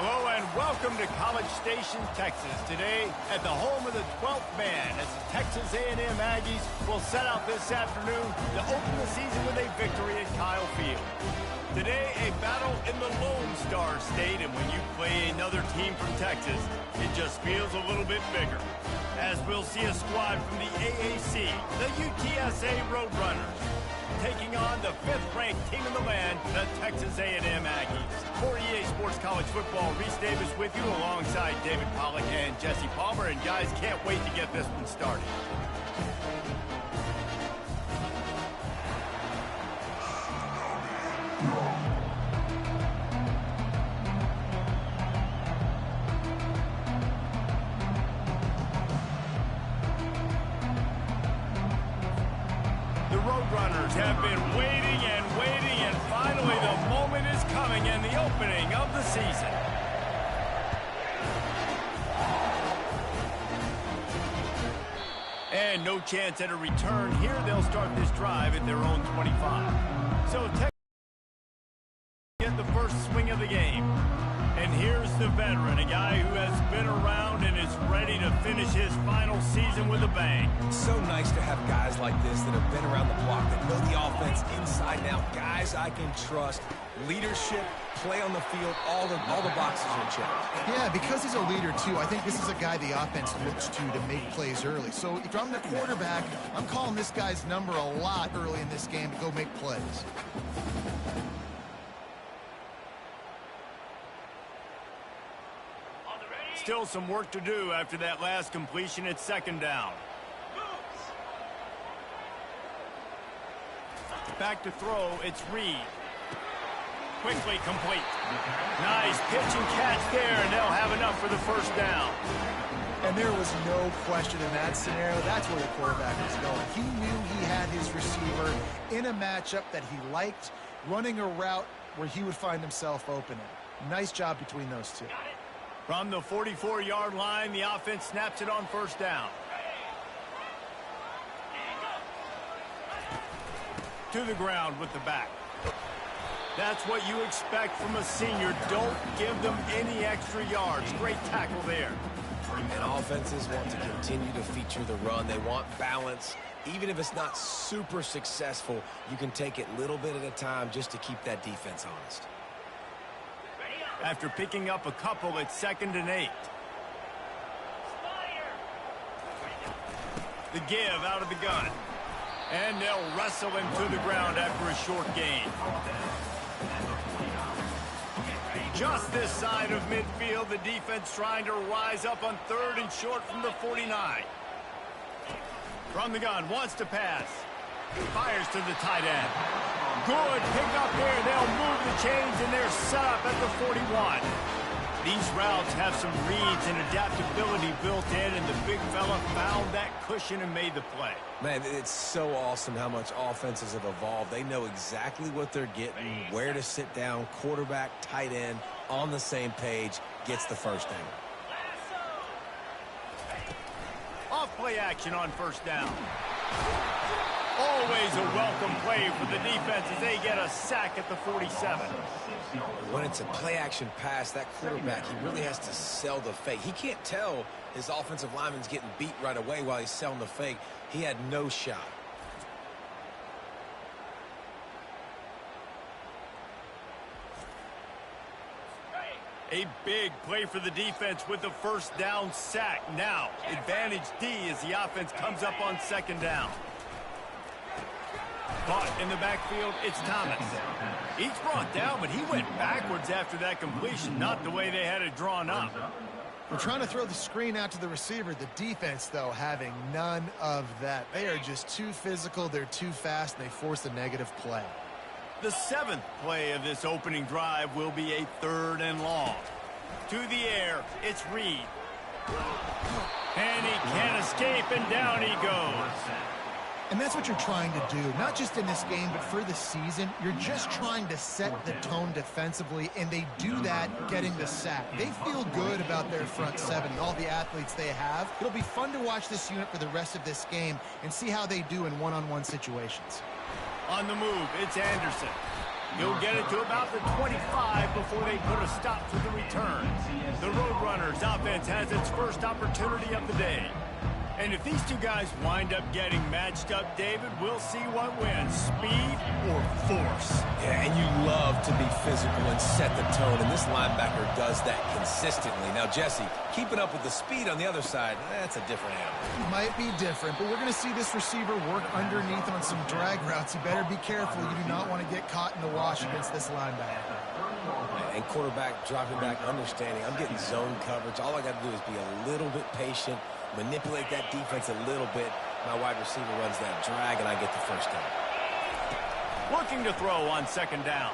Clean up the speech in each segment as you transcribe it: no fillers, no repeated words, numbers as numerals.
Hello and welcome to College Station, Texas. Today at the home of the 12th man as the Texas A&M Aggies will set out this afternoon to open the season with a victory at Kyle Field. Today, a battle in the Lone Star State, and when you play another team from Texas, it just feels a little bit bigger. As we'll see a squad from the AAC, the UTSA Roadrunners, taking on the 5th-ranked team in the land, the Texas A&M Aggies. For EA Sports College Football, Reese Davis with you alongside David Pollack and Jesse Palmer. And guys, can't wait to get this one started. Roadrunners have been waiting and finally the moment is coming and the opening of the season. And no chance at a return here. They'll start this drive at their own 25. So Texas get the first swing of the game. And here's the veteran, a guy who has been around and is ready to finish his final season with a bang. So nice to have guys like this that have been around the block, that know the offense inside and out. Guys I can trust. Leadership, play on the field, all the boxes are checked. Yeah, because he's a leader, too, I think this is a guy the offense looks to make plays early. So if I'm the quarterback, I'm calling this guy's number a lot early in this game to go make plays. Still some work to do after that last completion at 2nd down. Back to throw, it's Reed. Quickly complete. Nice pitch and catch there, and they'll have enough for the 1st down. And there was no question in that scenario. That's where the quarterback was going. He knew he had his receiver in a matchup that he liked, running a route where he would find himself open. Nice job between those two. From the 44-yard line, the offense snaps it on 1st down. To the ground with the back. That's what you expect from a senior. Don't give them any extra yards. Great tackle there. And offenses want to continue to feature the run. They want balance. Even if it's not super successful, you can take it little bit at a time just to keep that defense honest. After picking up a couple at 2nd and 8. The give out of the gun. And they'll wrestle him to the ground after a short gain. Just this side of midfield, the defense trying to rise up on 3rd and short from the 49. From the gun, wants to pass. Fires to the tight end. Good pick up here. They'll move the chains, and they're set up at the 41. These routes have some reads and adaptability built in, and the big fella found that cushion and made the play. Man, it's so awesome how much offenses have evolved. They know exactly what they're getting, where to sit down, quarterback, tight end, on the same page, gets the 1st down. Off play action on 1st down. Always a welcome play for the defense as they get a sack at the 47. When it's a play-action pass, that quarterback, he really has to sell the fake. He can't tell his offensive lineman's getting beat right away while he's selling the fake. He had no shot. A big play for the defense with the 1st down sack. Now, advantage D as the offense comes up on 2nd down. Caught in the backfield, it's Thomas. He's brought down, but he went backwards after that completion, not the way they had it drawn up. We're trying to throw the screen out to the receiver. The defense, though, having none of that. They are just too physical, they're too fast, and they force a negative play. The 7th play of this opening drive will be a 3rd and long. To the air, it's Reed. And he can't escape, and down he goes. And that's what you're trying to do, not just in this game, but for the season. You're just trying to set the tone defensively, and they do that getting the sack. They feel good about their front 7 and all the athletes they have. It'll be fun to watch this unit for the rest of this game and see how they do in one-on-one situations. On the move, it's Anderson. He'll get it to about the 25 before they put a stop to the return. The Roadrunners offense has its first opportunity of the day. And if these two guys wind up getting matched up, David, we'll see what wins, speed or force. Yeah, and you love to be physical and set the tone, and this linebacker does that consistently. Now, Jesse, keeping up with the speed on the other side, that's a different animal. Might be different, but we're going to see this receiver work underneath on some drag routes. You better be careful. You do not want to get caught in the wash against this linebacker. And quarterback dropping back, understanding, I'm getting zone coverage. All I got to do is be a little bit patient, manipulate that defense a little bit. My wide receiver runs that drag, and I get the first down. Looking to throw on second down.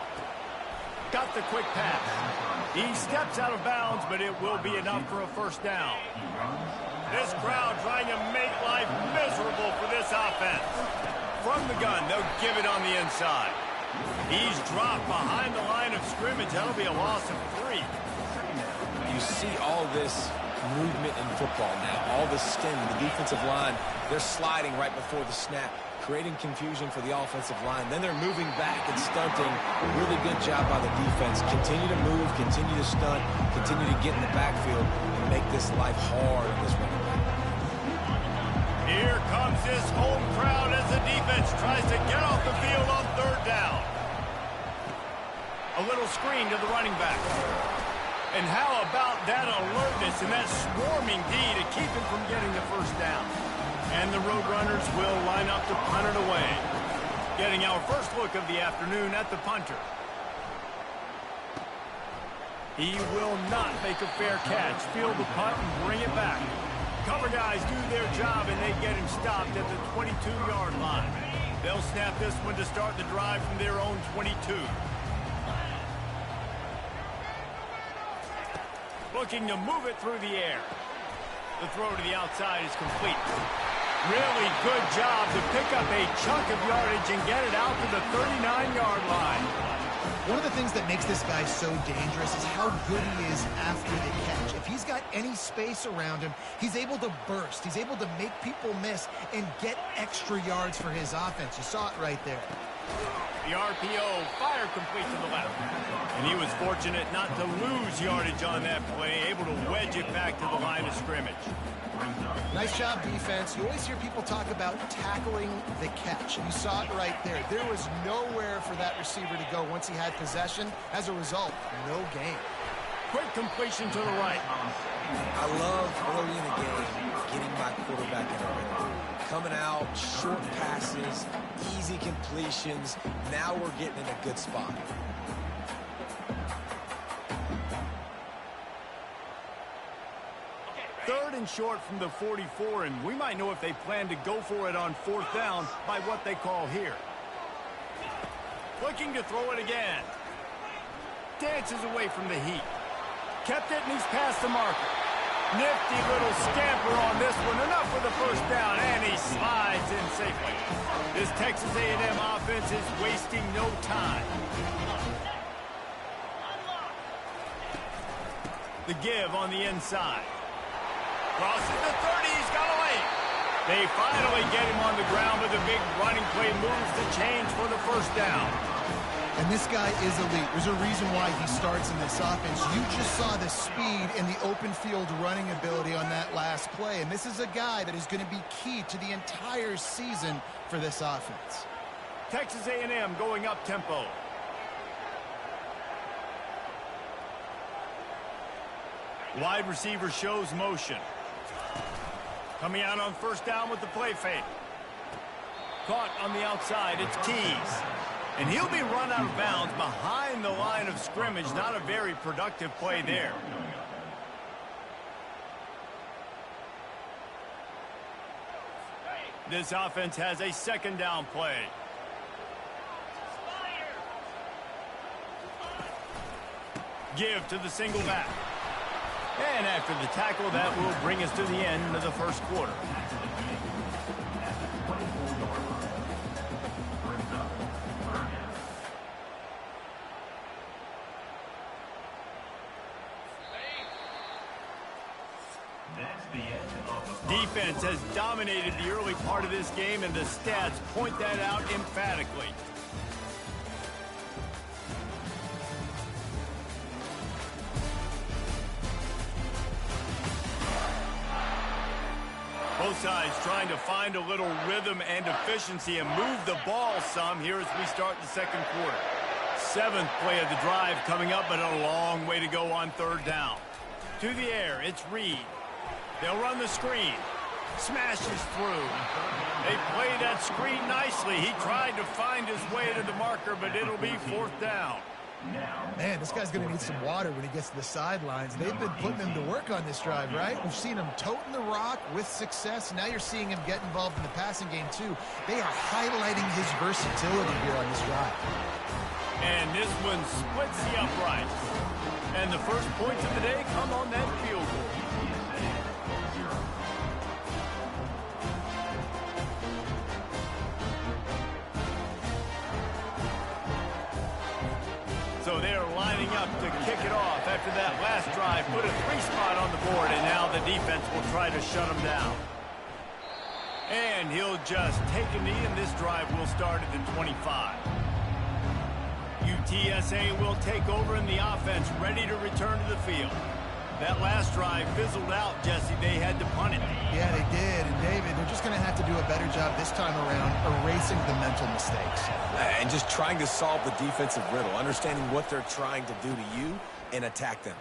Got the quick pass. He steps out of bounds, but it will be enough for a first down. This crowd trying to make life miserable for this offense. From the gun, they'll give it on the inside. He's dropped behind the line of scrimmage. That'll be a loss of 3. You see all this movement in football now, all the stemming, the defensive line, they're sliding right before the snap, creating confusion for the offensive line. Then they're moving back and stunting. Really good job by the defense. Continue to move, continue to stunt, continue to get in the backfield and make this life hard on this running back. Here comes this home crowd as the defense tries to get off the field on third down. A little screen to the running back. And how about that alertness and that swarming D to keep him from getting the first down? And the Roadrunners will line up to punt it away. Getting our first look of the afternoon at the punter. He will not make a fair catch. Field the punt and bring it back. Cover guys do their job, and they get him stopped at the 22-yard line. They'll snap this one to start the drive from their own 22. Looking to move it through the air. The throw to the outside is complete. Really good job to pick up a chunk of yardage and get it out to the 39-yard line. One of the things that makes this guy so dangerous is how good he is after the catch. If he's got any space around him, he's able to burst. He's able to make people miss and get extra yards for his offense. You saw it right there. The RPO fire complete to the left. And he was fortunate not to lose yardage on that play, able to wedge it back to the line of scrimmage. Nice job, defense. You always hear people talk about tackling the catch. You saw it right there. There was nowhere for that receiver to go once he had possession. As a result, no gain. Quick completion to the right. I love early in the game getting my quarterback in a rhythm. Coming out, short passes, easy completions. Now we're getting in a good spot. Third and short from the 44, and we might know if they plan to go for it on fourth down by what they call here. Looking to throw it again. Dances away from the heat. Kept it, and he's past the marker. Nifty little scamper on this one. Enough for the first down, and he slides in safely. This Texas A&M offense is wasting no time. The give on the inside. Crosses the 30, he's got away. They finally get him on the ground, but the big running play moves the chains for the first down. And this guy is elite. There's a reason why he starts in this offense. You just saw the speed and the open field running ability on that last play. And this is a guy that is going to be key to the entire season for this offense. Texas A&M going up tempo. Wide receiver shows motion. Coming out on first down with the play fake. Caught on the outside, it's Keys. And he'll be run out of bounds behind the line of scrimmage. Not a very productive play there. This offense has a second down play. Give to the single back. And after the tackle, that will bring us to the end of the first quarter. Defense has dominated the early part of this game, and the stats point that out emphatically. Both sides trying to find a little rhythm and efficiency and move the ball some here as we start the second quarter. 7th play of the drive coming up, but a long way to go on 3rd down. To the air, it's Reed. They'll run the screen. Smashes through. They play that screen nicely. He tried to find his way to the marker, but it'll be 4th down. Man, this guy's going to need some water when he gets to the sidelines. They've been putting him to work on this drive, right? We've seen him toting the rock with success. Now you're seeing him get involved in the passing game, too. They are highlighting his versatility here on this drive. And this one splits the uprights. And the first points of the day come on that field goal. So they're lining up to kick it off after that last drive. Put a 3-spot on the board, and now the defense will try to shut him down. And he'll just take a knee, and this drive will start at the 25. UTSA will take over in the offense, ready to return to the field. That last drive fizzled out, Jesse. They had to punt it. Yeah, they did. And, David, they're just going to have to do a better job this time around erasing the mental mistakes. And just trying to solve the defensive riddle, understanding what they're trying to do to you and attack them.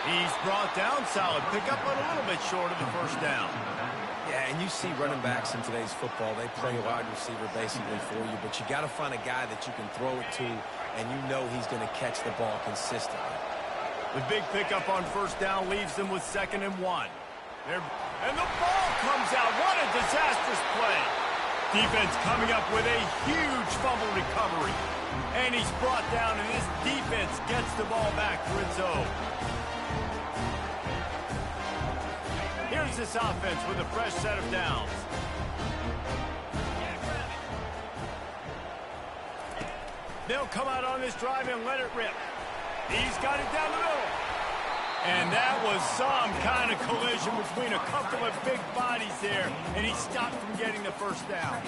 He's brought down solid. Pick up a little bit short of the 1st down. Yeah, and you see running backs in today's football, they play a wide receiver basically for you, but you got to find a guy that you can throw it to, and you know he's going to catch the ball consistently. The big pickup on 1st down leaves them with 2nd and 1. And the ball comes out. What a disastrous play. Defense coming up with a huge fumble recovery. And he's brought down, and this defense gets the ball back for its own. Here's this offense with a fresh set of downs. They'll come out on this drive and let it rip. He's got it down the middle. And that was some kind of collision between a couple of big bodies there, and he stopped from getting the 1st down.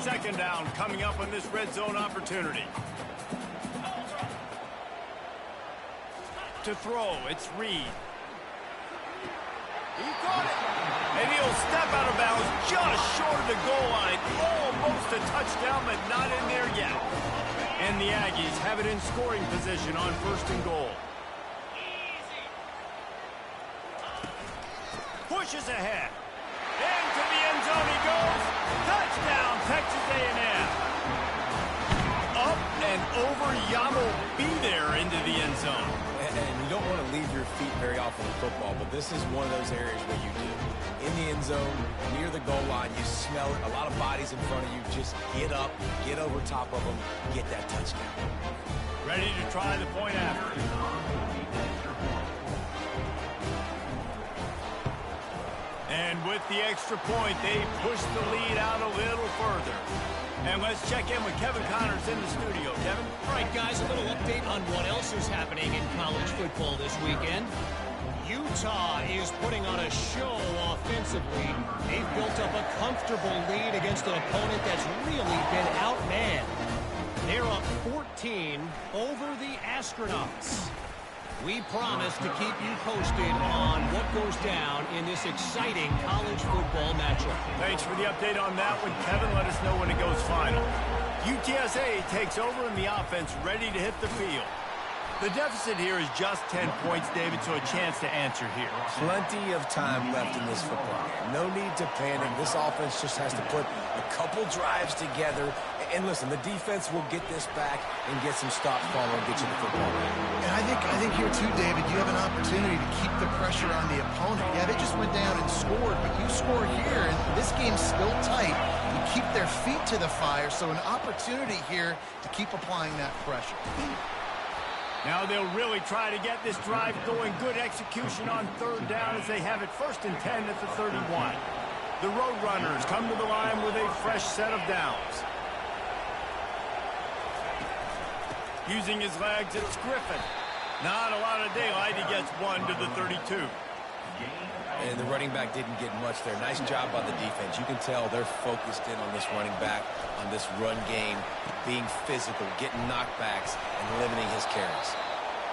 2nd down coming up on this red zone opportunity. To throw, it's Reed. He got it. And he'll step out of bounds just short of the goal line. Almost a touchdown, but not in there yet. And the Aggies have it in scoring position on 1st and goal. Pushes ahead. Into the end zone he goes. Touchdown, Texas A&M. Up and over. Yamo be there into the end zone. And you don't want to leave your feet very often in football, but this is one of those areas where you do. In the end zone, near the goal line, you smell it. A lot of bodies in front of you. Just get up, get over top of them, get that touchdown. Ready to try the point after. And with the extra point, they push the lead out a little further. And let's check in with Kevin Connors in the studio. Kevin? All right, guys, a little update on what else is happening in college football this weekend. Utah is putting on a show offensively. They've built up a comfortable lead against an opponent that's really been outmanned. They're up 14 over the Astronauts. We promise to keep you posted on what goes down in this exciting college football matchup. Thanks for the update on that one, Kevin. Let us know when it goes final. UTSA takes over in the offense, ready to hit the field. The deficit here is just 10 points, David, so a chance to answer here. Plenty of time left in this football game. No need to panic. This offense just has to put a couple drives together. And listen, the defense will get this back and get some stops following and get you the football game. And I think here too, David, you have an opportunity to keep the pressure on the opponent. Yeah, they just went down and scored, but you score here, and this game's still tight. You keep their feet to the fire, so an opportunity here to keep applying that pressure. Now they'll really try to get this drive going. Good execution on 3rd down as they have it 1st and 10 at the 31. The Roadrunners come to the line with a fresh set of downs. Using his legs, it's Griffin. Not a lot of daylight. He gets 1 to the 32. And the running back didn't get much there. Nice job by the defense. You can tell they're focused in on this running back, on this run game, being physical, getting knockbacks, and limiting his carries.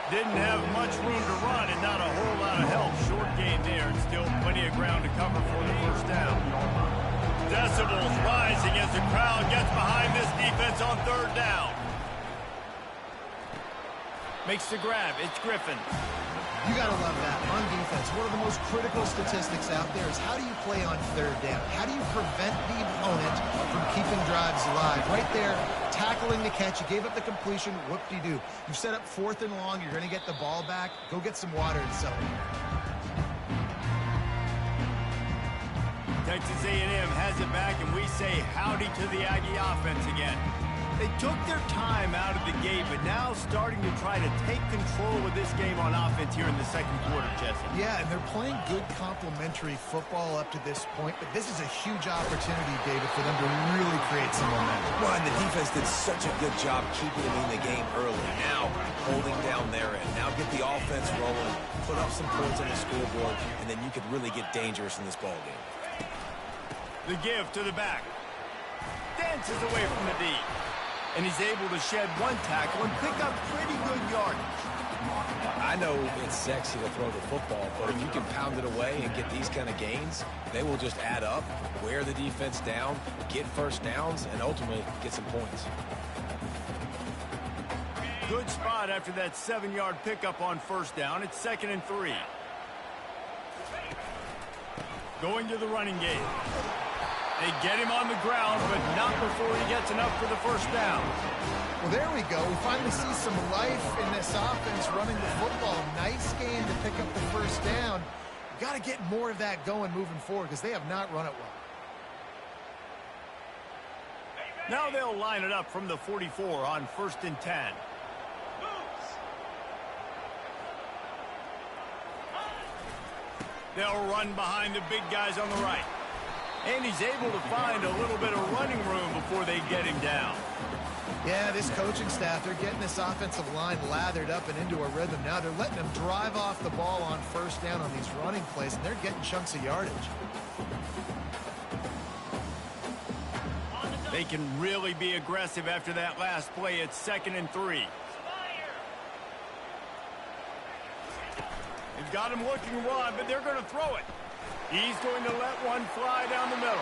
Didn't have much room to run and not a whole lot of help. Short game there and still plenty plenty of ground to cover for the first down. Decibels rising as the crowd gets behind this defense on third down. Makes the grab. It's Griffin. You got to love that. On defense, one of the most critical statistics out there is how do you play on third down? How do you prevent the opponent from keeping drives alive? Right there, tackling the catch. You gave up the completion. Whoop-de-doo. You've set up 4th and long. You're going to get the ball back. Go get some water and celebrate. Texas A&M has it back, and we say howdy to the Aggie offense again. They took their time out of the gate, but now starting to try to take control of this game on offense here in the second quarter, Jesse. Yeah, and they're playing good complementary football up to this point, but this is a huge opportunity, David, for them to really create some momentum. Well, and the defense did such a good job keeping them in the game early. Now, holding down their end. Now get the offense rolling, put up some points on the scoreboard, and then you could really get dangerous in this ball game. The give to the back. Dances away from the D. And he's able to shed one tackle and pick up pretty good yardage. I know it's sexy to throw the football, but if you can pound it away and get these kind of gains, they will just add up, wear the defense down, get first downs, and ultimately get some points. Good spot after that 7-yard pickup on first down. It's 2nd and 3. Going to the running game. They get him on the ground, but not before he gets enough for the first down. Well, there we go. We finally see some life in this offense running the football. Nice game to pick up the first down. Got to get more of that going moving forward because they have not run it well. Now they'll line it up from the 44 on 1st and 10. They'll run behind the big guys on the right. And he's able to find a little bit of running room before they get him down. Yeah, this coaching staff, they're getting this offensive line lathered up and into a rhythm now. They're letting them drive off the ball on first down on these running plays, and they're getting chunks of yardage. They can really be aggressive after that last play. It's 2nd and 3. They've got him looking run, but they're going to throw it. He's going to let one fly down the middle.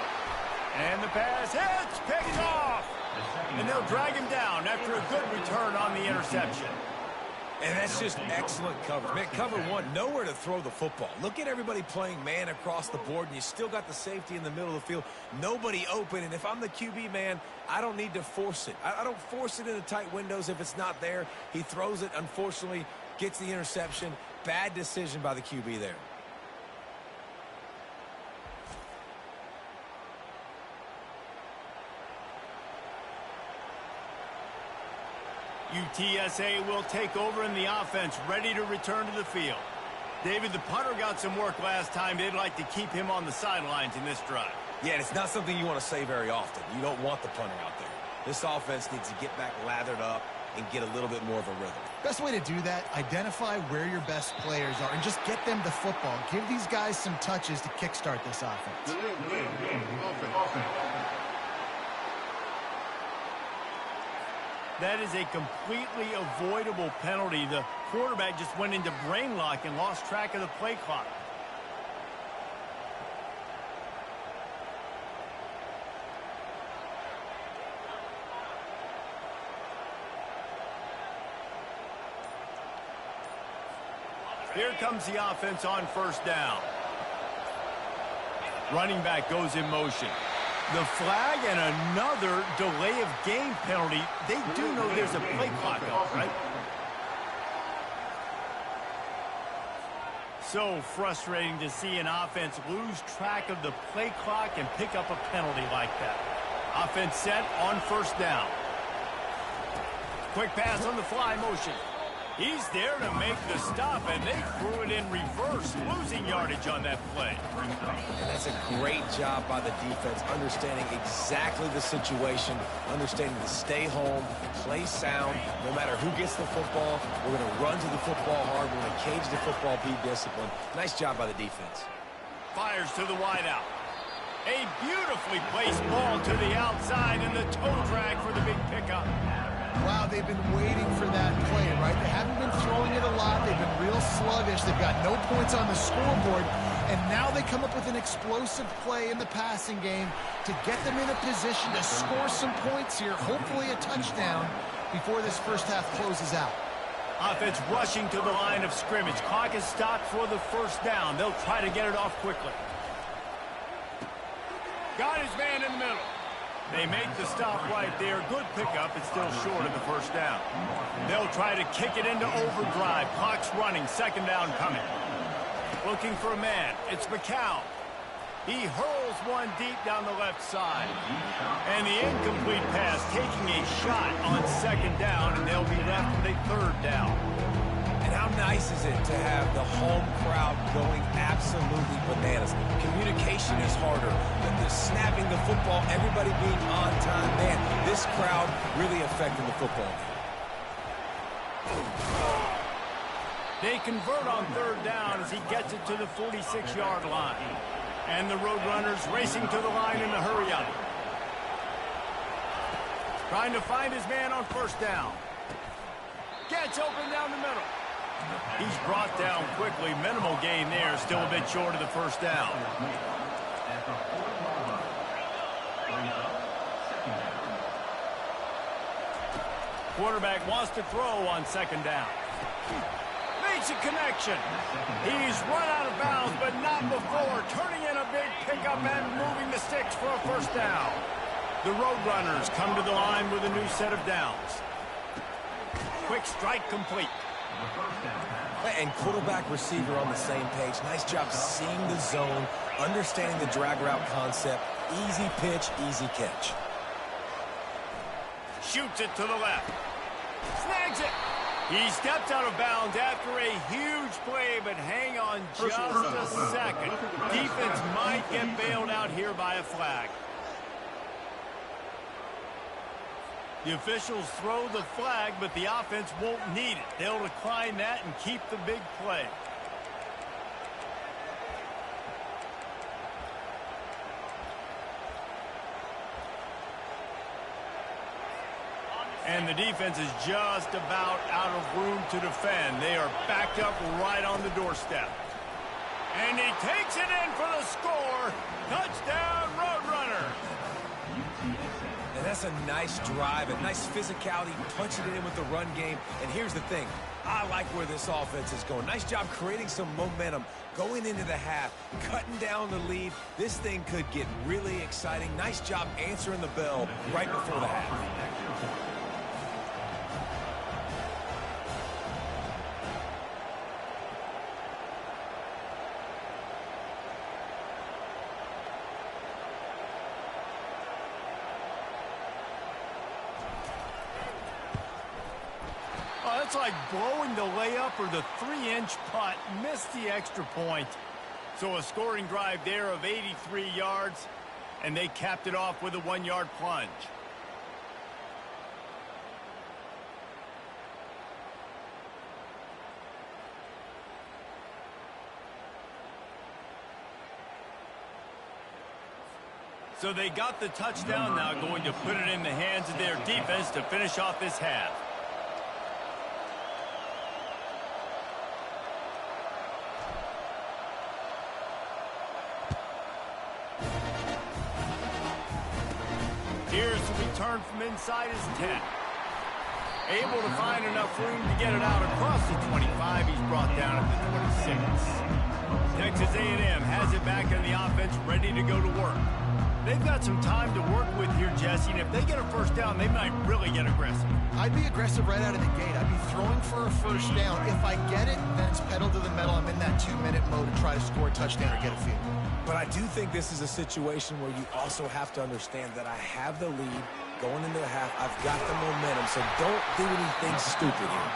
And the pass hits, picked off. And they'll drag him down after a good return on the interception. And that's just excellent coverage. Man, cover one, nowhere to throw the football. Look at everybody playing man across the board, and you still got the safety in the middle of the field. Nobody open, and if I'm the QB, man, I don't need to force it. I don't force it into tight windows if it's not there. He throws it, unfortunately, gets the interception. Bad decision by the QB there. UTSA will take over in the offense, ready to return to the field. David, the punter got some work last time. They'd like to keep him on the sidelines in this drive. Yeah, and it's not something you want to say very often. You don't want the punter out there. This offense needs to get back lathered up and get a little bit more of a rhythm. Best way to do that, identify where your best players are and just get them the football. Give these guys some touches to kickstart this offense. That is a completely avoidable penalty. The quarterback just went into brain lock and lost track of the play clock. Here comes the offense on first down. Running back goes in motion. The flag and another delay of game penalty. They do know there's a play clock up, right? So frustrating to see an offense lose track of the play clock and pick up a penalty like that. Offense set on first down. Quick pass on the fly motion. He's there to make the stop, and they threw it in reverse, losing yardage on that play. And that's a great job by the defense, understanding exactly the situation, understanding to stay home, play sound. No matter who gets the football, we're going to run to the football hard. We're going to cage the football, be disciplined. Nice job by the defense. Fires to the wideout. A beautifully placed ball to the outside, and the toe drag for the big pickup. Wow, they've been waiting for that play, right? They haven't been throwing it a lot. They've been real sluggish. They've got no points on the scoreboard. And now they come up with an explosive play in the passing game to get them in a position to score some points here, hopefully a touchdown, before this first half closes out. Offense rushing to the line of scrimmage. Clock is stopped for the first down. They'll try to get it off quickly. Got his man in the middle. They make the stop right there. Good pickup. It's still short of the first down. They'll try to kick it into overdrive. Clock's running. Second down coming. Looking for a man. It's McCown. He hurls one deep down the left side. And the incomplete pass taking a shot on second down, and they'll be left with a third down. And how nice is it to have the home crowd going absolutely bananas? Communication is harder. The snapping the football, everybody being on time. Man, this crowd really affecting the football game. They convert on third down as he gets it to the 46-yard line. And the Roadrunners racing to the line in a hurry-up. Trying to find his man on first down. Gets open down the middle. He's brought down quickly. Minimal gain there. Still a bit short of the first down. Quarterback wants to throw on second down. Makes a connection. He's run out of bounds, but not before. Turning in a big pickup and moving the sticks for a first down. The Roadrunners come to the line with a new set of downs. Quick strike complete. And quarterback receiver on the same page. Nice job seeing the zone, understanding the drag route concept. Easy pitch, easy catch. Shoots it to the left. Snags it. He stepped out of bounds after a huge play, but hang on just a second. Defense might get bailed out here by a flag. The officials throw the flag, but the offense won't need it. They'll decline that and keep the big play. And the defense is just about out of room to defend. They are backed up right on the doorstep. And he takes it in for the score. Touchdown, Roadrunners. And that's a nice drive, a nice physicality, punching it in with the run game. And here's the thing. I like where this offense is going. Nice job creating some momentum going into the half, cutting down the lead. This thing could get really exciting. Nice job answering the bell right before the half. It's like blowing the layup or the 3-inch putt. Missed the extra point. So a scoring drive there of 83 yards, and they capped it off with a 1-yard plunge. So they got the touchdown, now going to put it in the hands of their defense to finish off this half. Here's the return from inside his 10. Able to find enough room to get it out across the 25. He's brought down at the 26. Texas A&M has it back in the offense, ready to go to work. They've got some time to work with here, Jesse, and if they get a first down, they might really get aggressive. I'd be aggressive right out of the gate. I'd be throwing for a first down. If I get it, then it's pedal to the metal. I'm in that 2-minute mode to try to score a touchdown or get a field. But I do think this is a situation where you also have to understand that I have the lead going into the half. I've got the momentum, so don't do anything stupid here.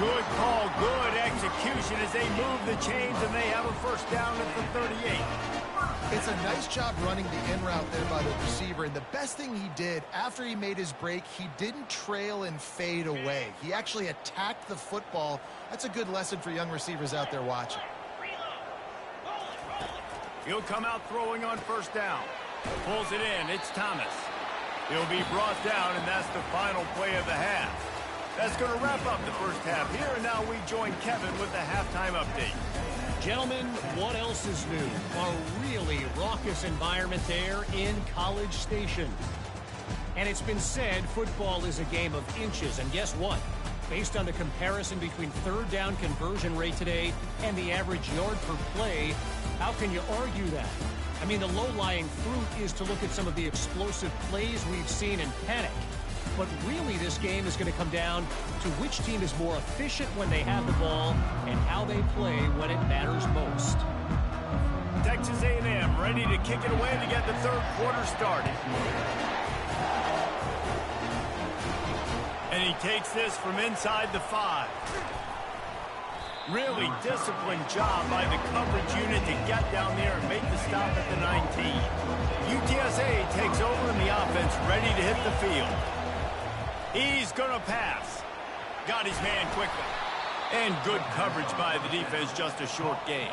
Good call, good execution as they move the chains, and they have a first down at the 38. It's a nice job running the in route there by the receiver, and the best thing he did after he made his break, he didn't trail and fade away. He actually attacked the football. That's a good lesson for young receivers out there watching. He'll come out throwing on first down. Pulls it in. It's Thomas. He'll be brought down, and that's the final play of the half. That's going to wrap up the first half. Here and now we join Kevin with the halftime update. Gentlemen, what else is new? A really raucous environment there in College Station. And it's been said football is a game of inches. And guess what? Based on the comparison between third down conversion rate today and the average yard per play, how can you argue that? I mean, the low-lying fruit is to look at some of the explosive plays we've seen in panic. But really, this game is going to come down to which team is more efficient when they have the ball and how they play when it matters most. Texas A&M ready to kick it away to get the third quarter started. And he takes this from inside the 5. Really disciplined job by the coverage unit to get down there and make the stop at the 19. UTSA takes over in the offense, ready to hit the field. He's going to pass. Got his man quickly. And good coverage by the defense, just a short gain.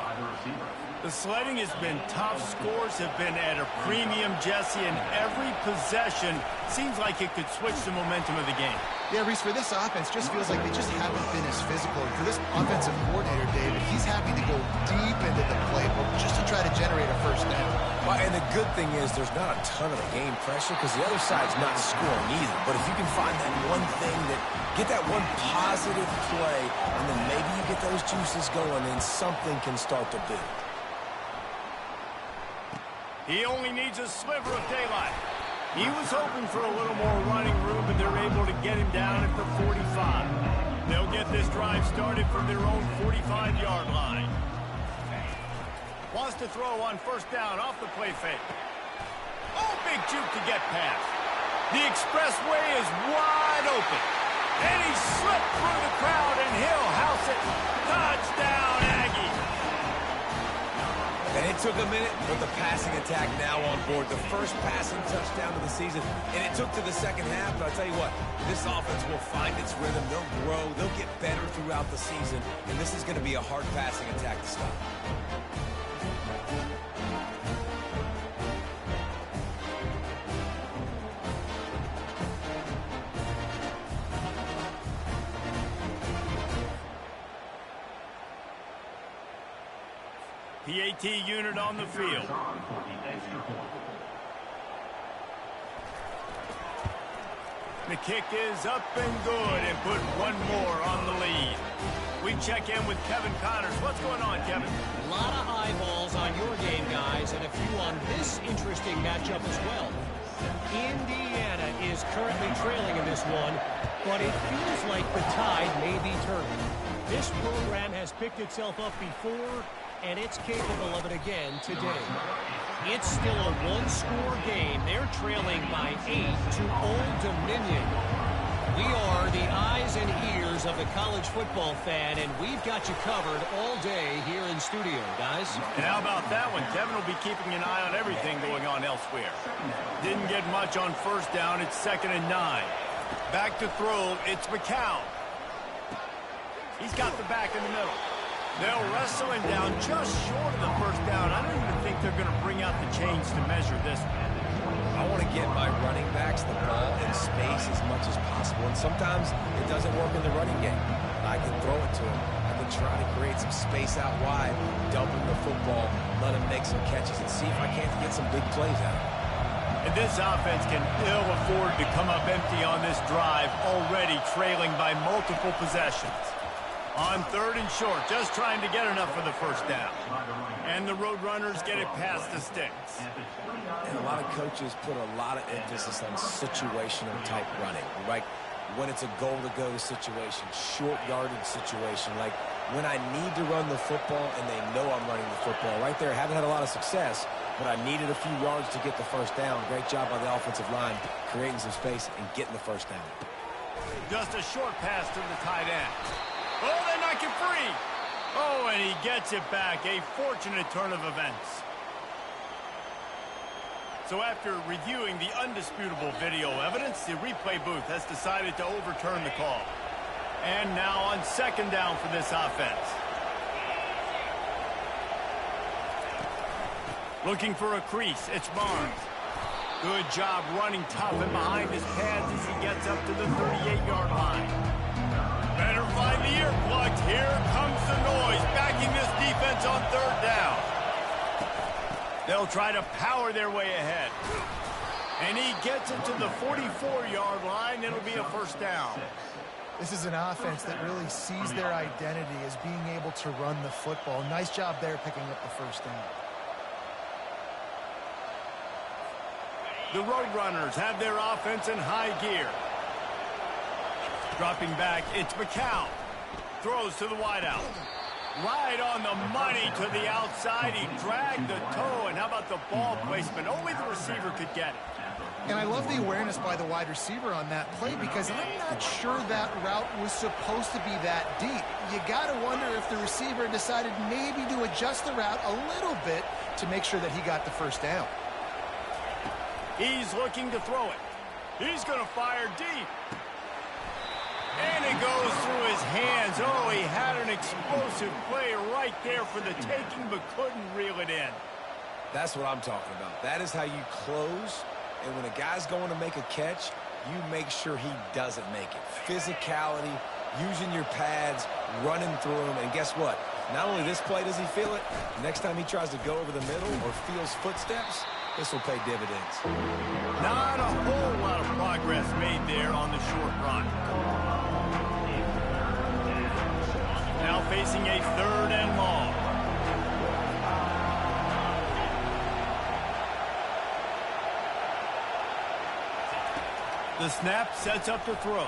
The sledding has been tough. Scores have been at a premium, Jesse, and every possession seems like it could switch the momentum of the game. Yeah, Reese, for this offense, just feels like they just haven't been as physical. For this offensive coordinator, David, he's happy to go deep into the playbook just to try to generate a first down. Well, and the good thing is there's not a ton of game pressure because the other side's not scoring either. But if you can find that one thing get that one positive play, and then maybe you get those juices going, then something can start to build. He only needs a sliver of daylight. He was hoping for a little more running room, but they're able to get him down at the 45. They'll get this drive started from their own 45-yard line. Wants to throw on first down off the play fake. Oh, big juke to get past. The expressway is wide open. And he slipped through the crowd, and he'll house it. Touchdown, Aggie. And it took a minute, but the passing attack now on board. The first passing touchdown of the season, and it took to the second half. But I'll tell you what, this offense will find its rhythm. They'll grow. They'll get better throughout the season. And this is going to be a hard passing attack to stop. PAT unit on the field. The kick is up and good and put one more on the lead. We check in with Kevin Connors. What's going on, Kevin? A lot of eyeballs on your game, guys, and a few on this interesting matchup as well. Indiana is currently trailing in this one, but it feels like the tide may be turning. This program has picked itself up before, and it's capable of it again today. It's still a one-score game. They're trailing by 8 to Old Dominion. We are the eyes and ears of the college football fan, and we've got you covered all day here in studio, guys. And how about that one? Kevin will be keeping an eye on everything going on elsewhere. Didn't get much on first down. It's 2nd and 9. Back to throw. It's McCown. He's got the back in the middle. They'll wrestle him down just short of the first down. I don't even think they're going to bring out the chains to measure this one. I want to get my running backs the ball in space as much as possible. And sometimes it doesn't work in the running game. I can throw it to him. I can try to create some space out wide, dump him the football, let him make some catches, and see if I can't get some big plays out of him. And this offense can ill afford to come up empty on this drive, already trailing by multiple possessions. On 3rd and short, just trying to get enough for the first down. And the Roadrunners get it past the sticks. And a lot of coaches put a lot of emphasis on situational type running, like when it's a goal-to-go situation, short yardage situation, like when I need to run the football and they know I'm running the football. Right there, haven't had a lot of success, but I needed a few yards to get the first down. Great job by the offensive line, creating some space and getting the first down. Just a short pass to the tight end. Oh, they knock him free. Oh, and he gets it back. A fortunate turn of events. So after reviewing the undisputable video evidence, the replay booth has decided to overturn the call. And now on 2nd down for this offense. Looking for a crease, it's Barnes. Good job running tough and behind his pads as he gets up to the 38-yard line. Better find the earplugs. Here comes the noise. Back attacking this defense on third down. They'll try to power their way ahead. And he gets it to the 44-yard line. It'll be a first down. This is an offense that really sees their identity as being able to run the football. Nice job there picking up the first down. The Roadrunners have their offense in high gear. Dropping back, it's McCown. Throws to the wideout. Right on the money to the outside. He dragged the toe, and how about the ball placement? Only the receiver could get it. And I love the awareness by the wide receiver on that play because I'm not sure that route was supposed to be that deep. You got to wonder if the receiver decided maybe to adjust the route a little bit to make sure that he got the first down. He's looking to throw it. He's going to fire deep. And it goes through his hands. Oh, he had an explosive play right there for the taking, but couldn't reel it in. That's what I'm talking about. That is how you close. And when a guy's going to make a catch, you make sure he doesn't make it. Physicality, using your pads, running through them. And guess what? Not only this play does he feel it, next time he tries to go over the middle or feels footsteps, this will pay dividends. Not a whole lot of progress made there on the short run. Now facing a third and long. The snap sets up the throw.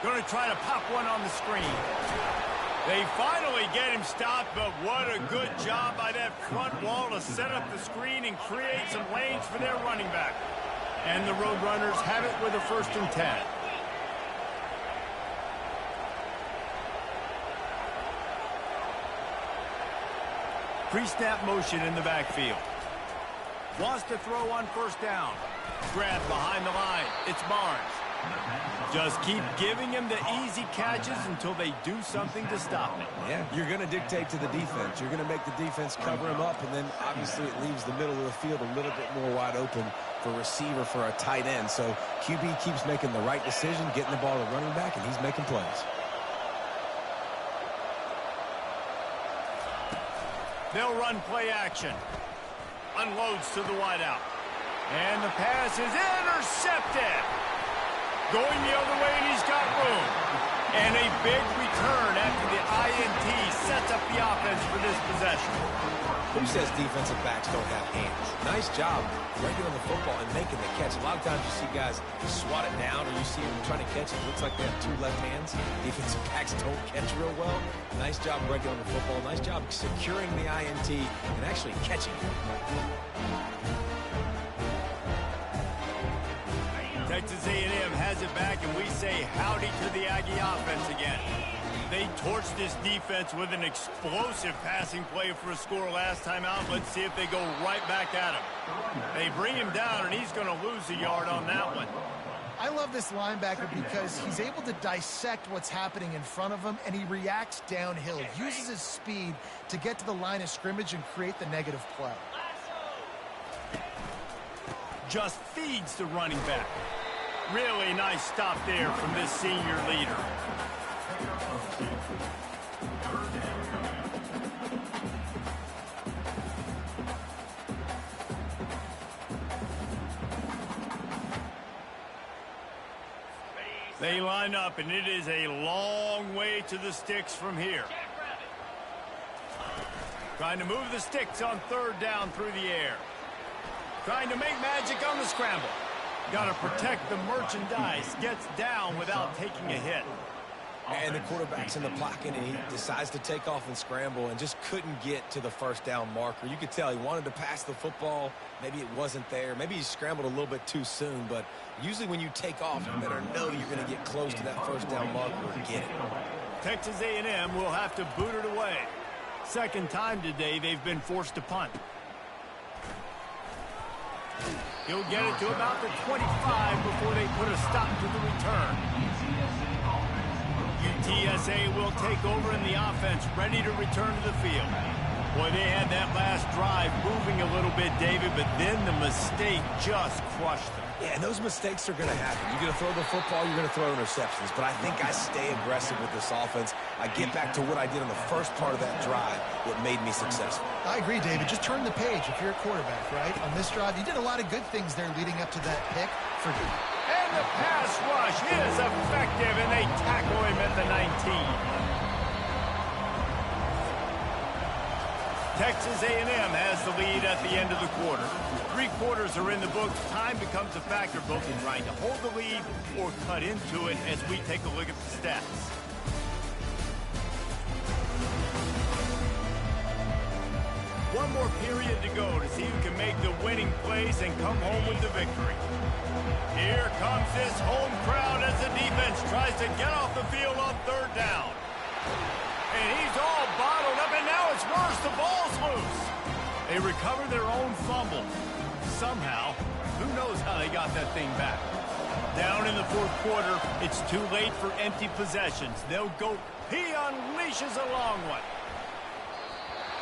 Going to try to pop one on the screen. They finally get him stopped, but what a good job by that front wall to set up the screen and create some lanes for their running back. And the Roadrunners have it with a 1st and 10. Pre-snap motion in the backfield. Wants to throw on 1st down. Grabbed behind the line. It's Barnes. Just keep giving him the easy catches until they do something to stop it. Yeah, you're going to dictate to the defense. You're going to make the defense cover him up, and then obviously it leaves the middle of the field a little bit more wide open for receiver, for a tight end. So QB keeps making the right decision, getting the ball to running back, and he's making plays. They'll run play action. Unloads to the wideout. And the pass is intercepted. Going the other way, and he's got room. And a big return after the INT sets up the offense for this possession. Who says defensive backs don't have hands? Nice job breaking on the football and making the catch. A lot of times you see guys swat it down, or you see them trying to catch it. It looks like they have 2 left hands. Defensive backs don't catch real well. Nice job breaking on the football. Nice job securing the INT and actually catching it. Texas A&M has it back, and we say howdy to the Aggie offense again. They torched this defense with an explosive passing play for a score last time out. Let's see if they go right back at him. They bring him down, and he's going to lose a yard on that one. I love this linebacker because he's able to dissect what's happening in front of him, and he reacts downhill, uses his speed to get to the line of scrimmage and create the negative play. Just feeds the running back. Really nice stop there from this senior leader. They line up, and it is a long way to the sticks from here. Trying to move the sticks on 3rd down through the air. Trying to make magic on the scramble. Got to protect the merchandise. Gets down without taking a hit. And the quarterback's in the pocket, and he decides to take off and scramble and just couldn't get to the 1st down marker. You could tell he wanted to pass the football. Maybe it wasn't there. Maybe he scrambled a little bit too soon. But usually when you take off, you better know you're going to get close to that 1st down marker and get it. Texas A&M will have to boot it away. 2nd time today they've been forced to punt. He'll get it to about the 25 before they put a stop to the return. UTSA will take over in the offense, ready to return to the field. Boy, they had that last drive moving a little bit, David, but then the mistake just crushed them. Yeah, and those mistakes are going to happen. You're going to throw the football, you're going to throw interceptions. But I think I stay aggressive with this offense. I get back to what I did on the first part of that drive that made me successful. I agree, David. Just turn the page if you're a quarterback, right? On this drive, you did a lot of good things there leading up to that pick. And the pass rush is effective, and they tackle him at the 19. Texas A&M has the lead at the end of the quarter. 3 quarters are in the books. Time becomes a factor both in trying to hold the lead or cut into it as we take a look at the stats. One more period to go to see who can make the winning plays and come home with the victory. Here comes this home crowd as the defense tries to get off the field on 3rd down. And he's all bottled up, and now it's worse. The ball's loose. They recover their own fumble. Somehow, who knows how they got that thing back. Down in the 4th quarter, it's too late for empty possessions. They'll go. He unleashes a long one.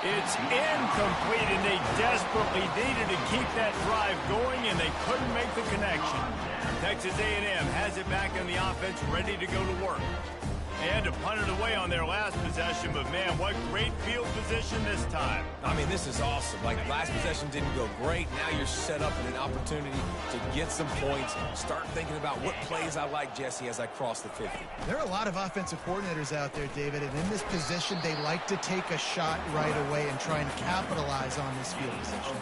It's incomplete, and they desperately needed to keep that drive going, and they couldn't make the connection. Texas A&M has it back on the offense, ready to go to work. They had to punt it away on their last possession, but, man, what great field position this time. I mean, this is awesome. Like, last possession didn't go great. Now you're set up in an opportunity to get some points. Start thinking about what plays I like, Jesse, as I cross the 50. There are a lot of offensive coordinators out there, David, and in this position, they like to take a shot right away and try and capitalize on this field position.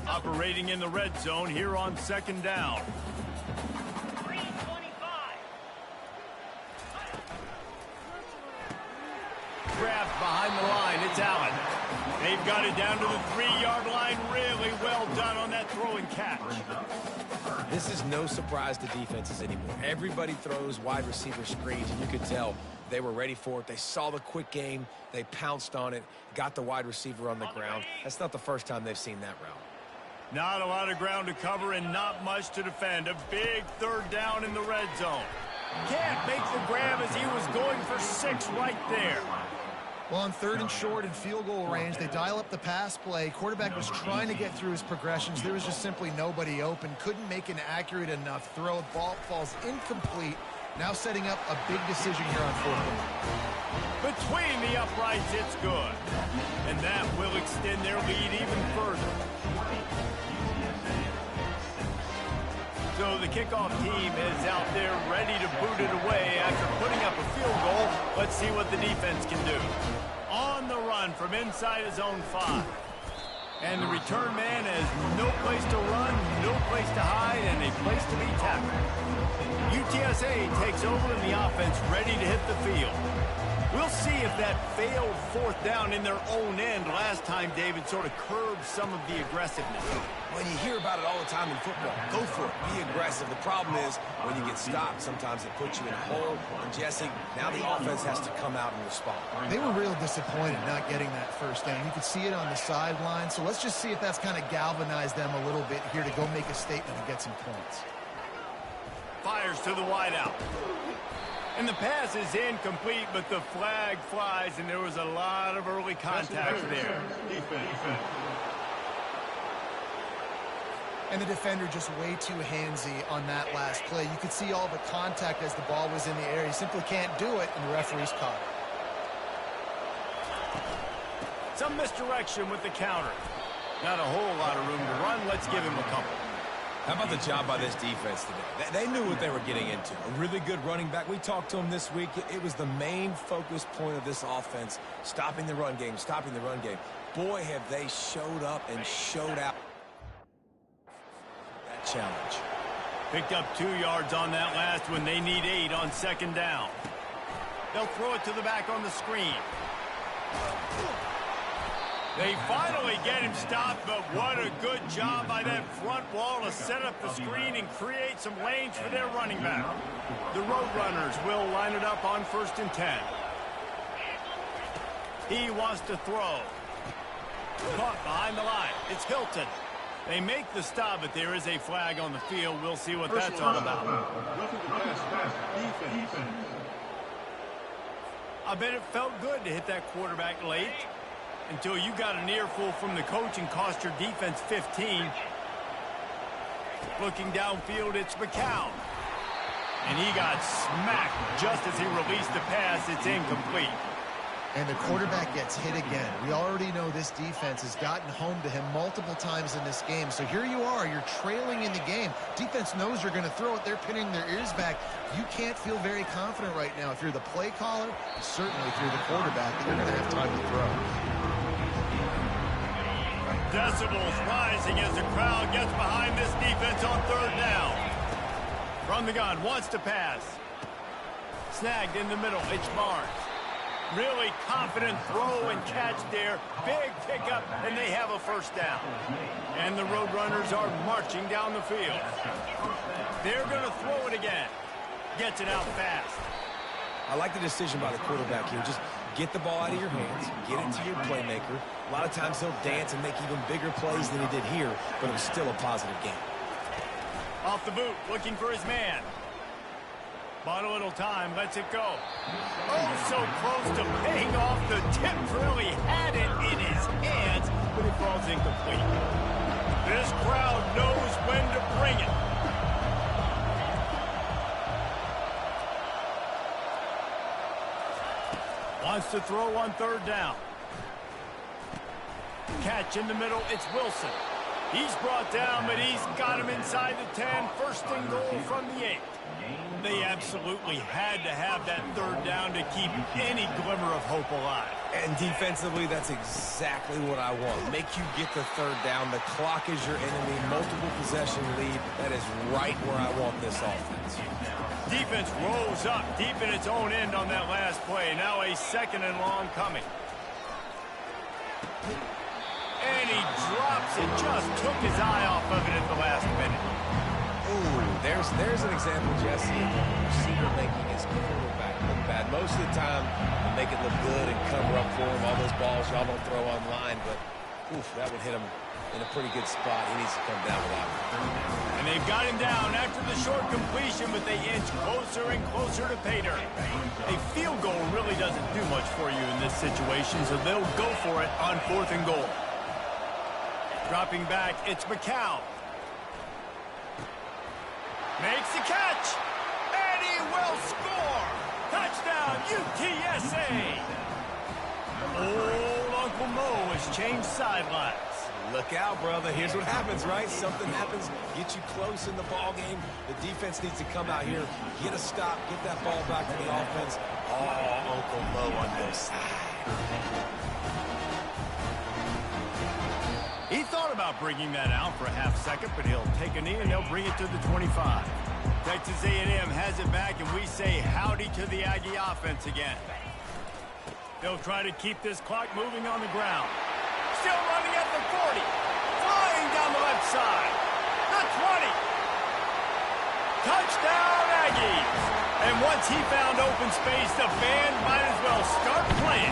Operating in the red zone here on 2nd down. Grabbed behind the line. It's Allen. They've got it down to the 3-yard line. Really well done on that throw and catch. This is no surprise to defenses anymore. Everybody throws wide receiver screens, and you could tell they were ready for it. They saw the quick game. They pounced on it, got the wide receiver on the ground. That's not the first time they've seen that route. Not a lot of ground to cover and not much to defend. A big 3rd down in the red zone. Can't make the grab as he was going for 6 right there. Well, on 3rd and short and field goal range, they dial up the pass play. Quarterback was trying to get through his progressions. There was just simply nobody open. Couldn't make an accurate enough throw. Ball falls incomplete. Now setting up a big decision here on 4th down. Between the uprights, it's good. And that will extend their lead even further. So the kickoff team is out there ready to boot it away after putting up a field goal. Let's see what the defense can do. On the run from inside his own 5. And the return man has no place to run, no place to hide, and a place to be tackled. UTSA takes over in the offense, ready to hit the field. We'll see if that failed 4th down in their own end last time, David, sort of curbed some of the aggressiveness. Well, you hear about it all the time in football. Go for it. Be aggressive. The problem is when you get stopped, sometimes it puts you in a hole. And, Jesse, now the offense has to come out and respond. They were real disappointed not getting that 1st down. You could see it on the sideline. So let's just see if that's kind of galvanized them a little bit here to go make a statement and get some points. Fires to the wideout. And the pass is incomplete, but the flag flies, and there was a lot of early contact there. And the defender just way too handsy on that last play. You could see all the contact as the ball was in the air. He simply can't do it, and the referee's caught it. Some misdirection with the counter. Not a whole lot of room to run. Let's give him a couple. How about the job by this defense today? They knew what they were getting into. A really good running back. We talked to him this week. It was the main focus point of this offense, stopping the run game, stopping the run game. Boy, have they showed up and showed out that challenge. Picked up 2 yards on that last one. They need 8 on 2nd down. They'll throw it to the back on the screen. They finally get him stopped, but what a good job by that front wall to set up the screen and create some lanes for their running back. The Roadrunners will line it up on 1st and 10. He wants to throw. Caught behind the line. It's Hilton. They make the stop, but there is a flag on the field. We'll see what that's all about. I bet it felt good to hit that quarterback late. until you got an earful from the coach and cost your defense 15. Looking downfield, it's McCown. And he got smacked just as he released the pass. It's incomplete. And the quarterback gets hit again. We already know this defense has gotten home to him multiple times in this game. So here you are. You're trailing in the game. Defense knows you're going to throw it. They're pinning their ears back. You can't feel very confident right now. If you're the play caller, certainly if you're the quarterback, that you're going to have time to throw. Decibels rising as the crowd gets behind this defense on third down. From the gun, wants to pass. Snagged in the middle, it's Barnes. Really confident throw and catch there. Big pickup, and they have a first down. And the Roadrunners are marching down the field. They're going to throw it again. Gets it out fast. I like the decision by the quarterback here. Just get the ball out of your hands, get it to your playmaker. A lot of times he'll dance and make even bigger plays than he did here, but it was still a positive game. Off the boot, looking for his man. Bought a little time, lets it go. Oh, so close to paying off. The tip really had it in his hands, but it falls incomplete. This crowd knows when to bring it. Wants to throw on third down. Catch in the middle, it's Wilson. He's brought down, but he's got him inside the 10. First and goal from the 8. They absolutely had to have that third down to keep any glimmer of hope alive. And defensively, that's exactly what I want. Make you get the third down. The clock is your enemy. Multiple possession lead. That is right where I want this offense. Defense rose up deep in its own end on that last play. Now a second and long coming. And he drops it. Just took his eye off of it at the last minute. Ooh, there's an example, Jesse, of the receiver making his quarterback look bad. Most of the time, they make it look good and cover up for him. All those balls y'all don't throw online, but oof, that would hit him in a pretty good spot. He needs to come down with that one. And they've got him down after the short completion, but they inch closer and closer to pay dirt. A field goal really doesn't do much for you in this situation, so they'll go for it on 4th and goal. Dropping back, it's McCown. Makes the catch, and he will score. Touchdown, UTSA. Old Uncle Mo has changed sidelines. Look out, brother. Here's what happens, right? Something happens, get you close in the ball game. The defense needs to come out here, get a stop, get that ball back to the offense. Oh, Uncle Mo on your side. He thought about bringing that out for a half second, but he'll take a knee and they'll bring it to the 25. Texas A&M has it back, and we say howdy to the Aggie offense again. They'll try to keep this clock moving on the ground. Still running at the 40. Flying down the left side. The 20. Touchdown, Aggies. And once he found open space, the band might as well start playing.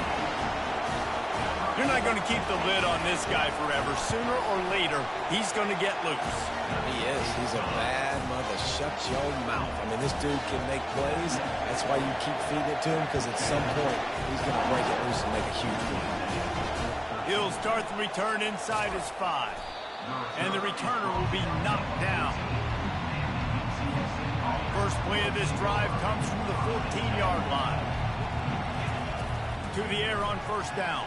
You're not going to keep the lid on this guy forever. Sooner or later, he's going to get loose. He is. He's a bad mother. Shut your mouth. I mean, this dude can make plays. That's why you keep feeding it to him, because at some point, he's going to break it loose and make a huge play. He'll start the return inside his 5. And the returner will be knocked down. First play of this drive comes from the 14-yard line. To the air on first down.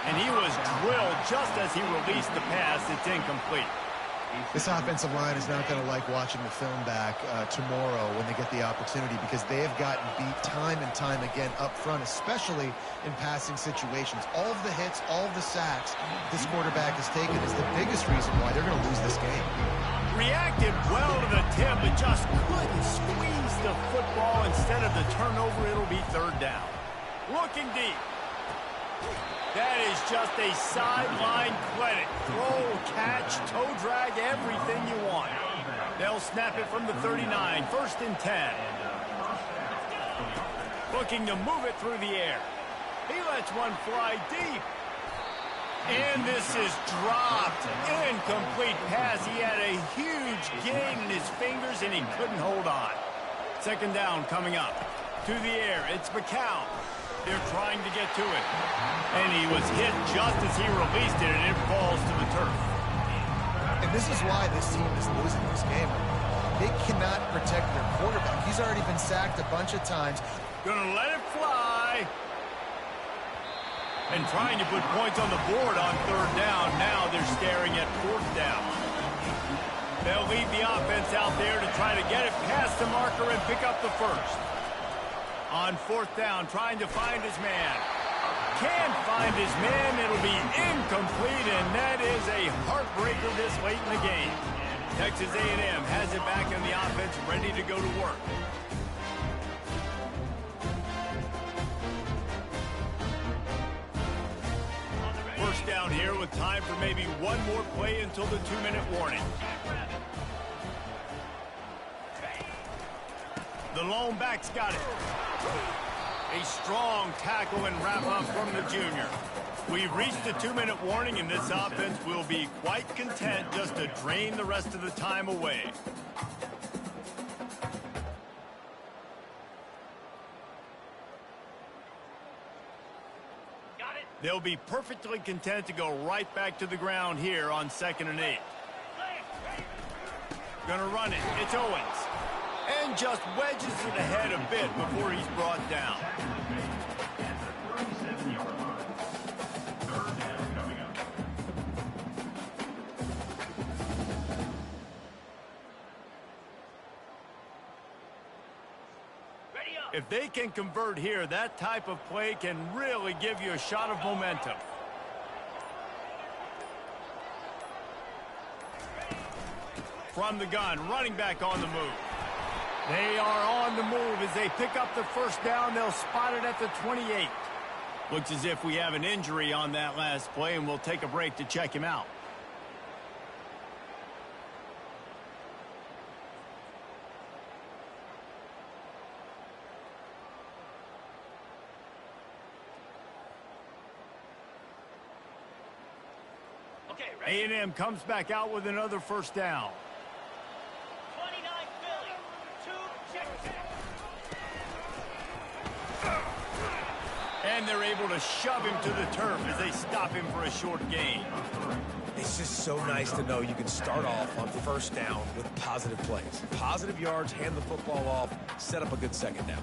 And he was drilled just as he released the pass. It's incomplete. This offensive line is not going to like watching the film back tomorrow when they get the opportunity, because they have gotten beat time and time again up front, especially in passing situations. All of the hits, all of the sacks this quarterback has taken is the biggest reason why they're going to lose this game. Reacted well to the tip, but just couldn't squeeze the football. Instead of the turnover, it'll be third down. Looking deep. That is just a sideline clinic. Throw, catch, toe drag, everything you want. They'll snap it from the 39, 1st and 10. Looking to move it through the air. He lets one fly deep. And this is dropped. Incomplete pass. He had a huge gain in his fingers, and he couldn't hold on. Second down coming up. To the air, it's McCown. They're trying to get to it. And he was hit just as he released it, and it falls to the turf. And this is why this team is losing this game. They cannot protect their quarterback. He's already been sacked a bunch of times. Gonna let it fly. And trying to put points on the board on third down. Now they're staring at fourth down. They'll lead the offense out there to try to get it past the marker and pick up the first. On fourth down, trying to find his man. Can't find his man. It'll be incomplete, and that is a heartbreaker this late in the game. Texas A&M has it back in the offense, ready to go to work. First down here with time for maybe one more play until the 2-minute warning. The lone back's got it. A strong tackle and wrap-up from the junior. We've reached the 2-minute warning, and this offense will be quite content just to drain the rest of the time away. They'll be perfectly content to go right back to the ground here on 2nd and 8. Gonna run it. It's Owens. And just wedges it ahead a bit before he's brought down. If they can convert here, that type of play can really give you a shot of momentum. From the gun, running back on the move. They are on the move as they pick up the first down. They'll spot it at the 28. Looks as if we have an injury on that last play, and we'll take a break to check him out. A&M comes back out with another first down. 29 Philly. 2 check. And they're able to shove him to the turf as they stop him for a short gain. It's just so nice to know you can start off on first down with positive plays. Positive yards, hand the football off, set up a good second down.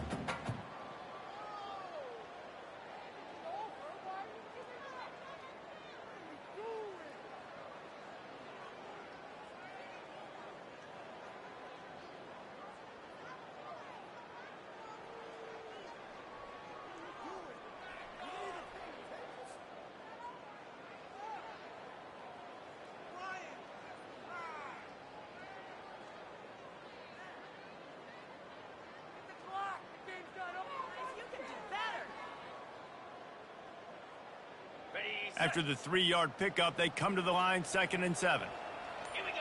After the 3-yard pickup, they come to the line, 2nd and 7. Here we go.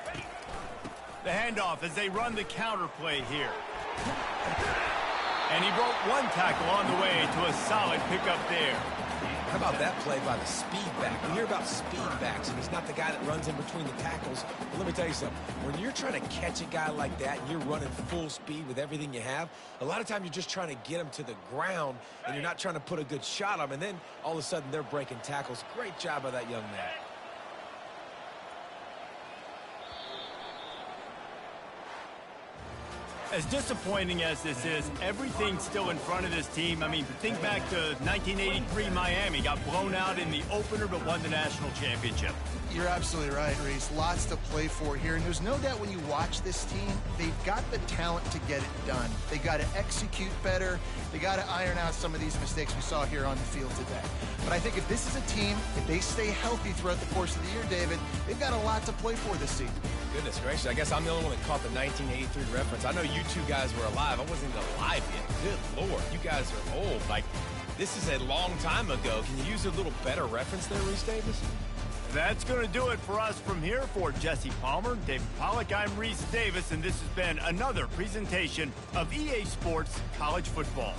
Ready. The handoff as they run the counter play here. And he broke one tackle on the way to a solid pickup there. How about that play by the speed back? We hear about speed backs, and he's not the guy that runs in between the tackles. But let me tell you something. When you're trying to catch a guy like that and you're running full speed with everything you have, a lot of times you're just trying to get him to the ground, and you're not trying to put a good shot on him, and then all of a sudden they're breaking tackles. Great job by that young man. As disappointing as this is, everything's still in front of this team. I mean, think back to 1983 Miami. Got blown out in the opener but won the national championship. You're absolutely right, Reese. Lots to play for here. And there's no doubt when you watch this team, they've got the talent to get it done. They got to execute better. They got to iron out some of these mistakes we saw here on the field today. But I think if this is a team, if they stay healthy throughout the course of the year, David, they've got a lot to play for this season. Goodness gracious, I guess I'm the only one that caught the 1983 reference. I know you two guys were alive. I wasn't even alive yet. Good Lord, you guys are old. Like, this is a long time ago. Can you use a little better reference there, Reese Davis? That's going to do it for us from here. For Jesse Palmer, David Pollack, I'm Reese Davis, and this has been another presentation of EA Sports College Football.